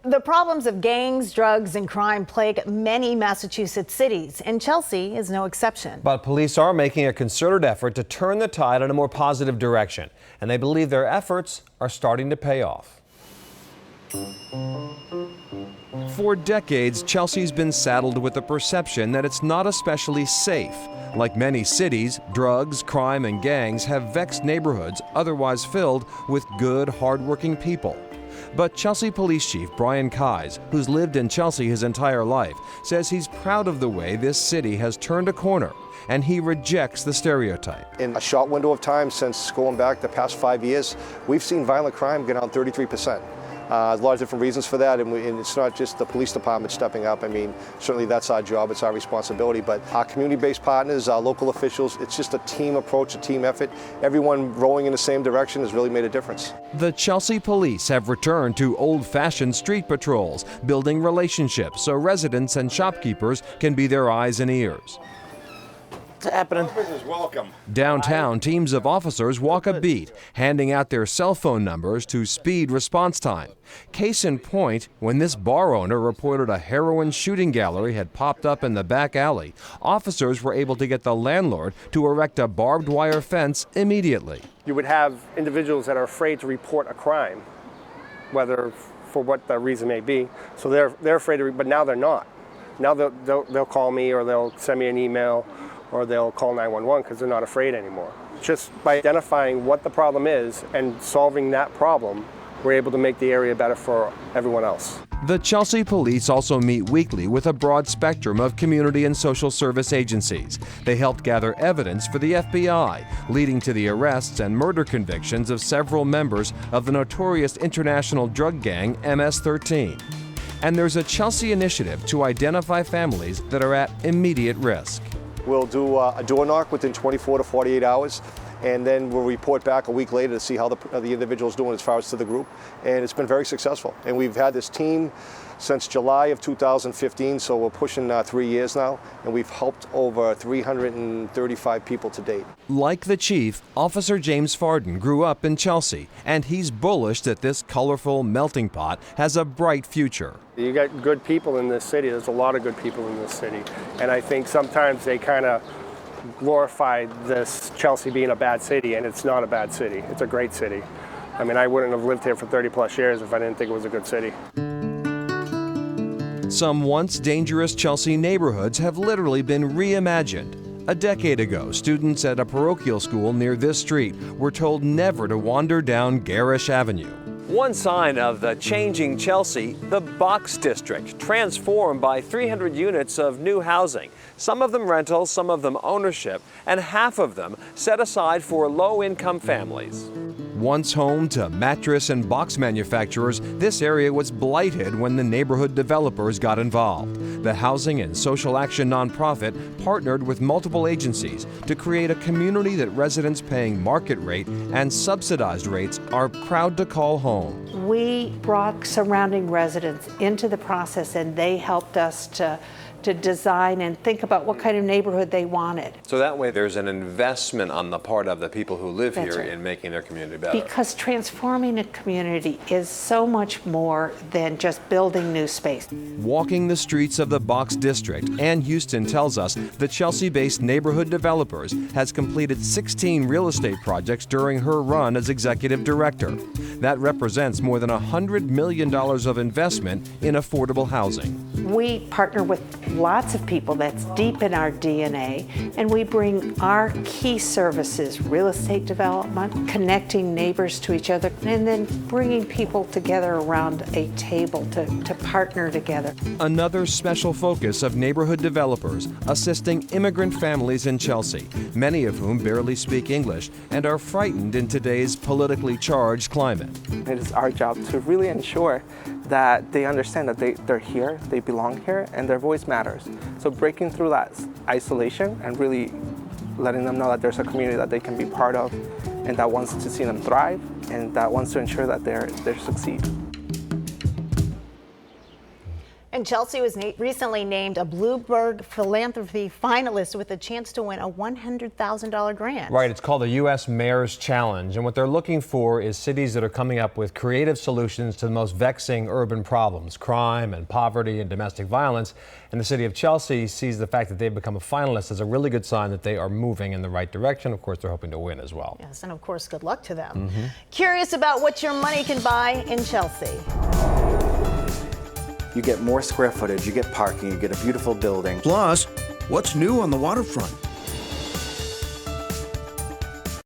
The problems of gangs, drugs, and crime plague many Massachusetts cities, and Chelsea is no exception. But police are making a concerted effort to turn the tide in a more positive direction, and they believe their efforts are starting to pay off. For decades, Chelsea's been saddled with the perception that it's not especially safe. Like many cities, drugs, crime, and gangs have vexed neighborhoods otherwise filled with good, hardworking people. But Chelsea Police Chief Brian Keyes, who's lived in Chelsea his entire life, says he's proud of the way this city has turned a corner, and he rejects the stereotype. In a short window of time since going back the past 5 years, we've seen violent crime get down 33%. There's a lot of different reasons for that, and it's not just the police department stepping up. I mean, certainly that's our job, it's our responsibility, but our community-based partners, our local officials, it's just a team approach, a team effort. Everyone rowing in the same direction has really made a difference. The Chelsea police have returned to old-fashioned street patrols, building relationships so residents and shopkeepers can be their eyes and ears. What's happening? Welcome. Downtown, teams of officers walk a beat, handing out their cell phone numbers to speed response time. Case in point, when this bar owner reported a heroin shooting gallery had popped up in the back alley, officers were able to get the landlord to erect a barbed wire fence immediately. You would have individuals that are afraid to report a crime, whether for what the reason may be. So they're afraid to, but now they're not. Now they'll call me, or they'll send me an email, or they'll call 911 because they're not afraid anymore. Just by identifying what the problem is and solving that problem, we're able to make the area better for everyone else. The Chelsea police also meet weekly with a broad spectrum of community and social service agencies. They helped gather evidence for the FBI, leading to the arrests and murder convictions of several members of the notorious international drug gang MS-13. And there's a Chelsea initiative to identify families that are at immediate risk. We'll do a door knock within 24 to 48 hours, and then we'll report back a week later to see how the individual's doing as far as to the group. And it's been very successful. And we've had this team since July of 2015, so we're pushing 3 years now, and we've helped over 335 people to date. Like the chief, Officer James Farden grew up in Chelsea, and he's bullish that this colorful melting pot has a bright future. You got good people in this city. There's a lot of good people in this city. And I think sometimes they kind of glorify this Chelsea being a bad city, and it's not a bad city. It's a great city. I mean, I wouldn't have lived here for 30 plus years if I didn't think it was a good city. Some once dangerous Chelsea neighborhoods have literally been reimagined. A decade ago, students at a parochial school near this street were told never to wander down Garish Avenue. One sign of the changing Chelsea, the Box District, transformed by 300 units of new housing, some of them rentals, some of them ownership, and half of them set aside for low-income families. Once home to mattress and box manufacturers, this area was blighted when the neighborhood developers got involved. The Housing and Social Action nonprofit partnered with multiple agencies to create a community that residents paying market rate and subsidized rates are proud to call home. We brought surrounding residents into the process, and they helped us to design and think about what kind of neighborhood they wanted. So that way there's an investment on the part of the people who live That's here right. in making their community better. Because transforming a community is so much more than just building new space. Walking the streets of the Box District, Ann Houston tells us the Chelsea-based Neighborhood Developers has completed 16 real estate projects during her run as executive director. That represents more than $100 million of investment in affordable housing. We partner with lots of people. That's deep in our DNA, and we bring our key services, real estate development, connecting neighbors to each other, and then bringing people together around a table to partner together. Another special focus of Neighborhood Developers, assisting immigrant families in Chelsea, many of whom barely speak English and are frightened in today's politically charged climate. It is our job to really ensure that they understand that they're here, they belong here, and their voice matters. So breaking through that isolation and really letting them know that there's a community that they can be part of and that wants to see them thrive and that wants to ensure that they succeed. And Chelsea was recently named a Bloomberg Philanthropy finalist with a chance to win a $100,000 grant. Right, it's called the U.S. Mayor's Challenge, and what they're looking for is cities that are coming up with creative solutions to the most vexing urban problems, crime and poverty and domestic violence. And the city of Chelsea sees the fact that they've become a finalist as a really good sign that they are moving in the right direction. Of course, they're hoping to win as well. Yes, and of course, good luck to them. Curious about what your money can buy in Chelsea? You get more square footage, you get parking, you get a beautiful building. Plus, what's new on the waterfront?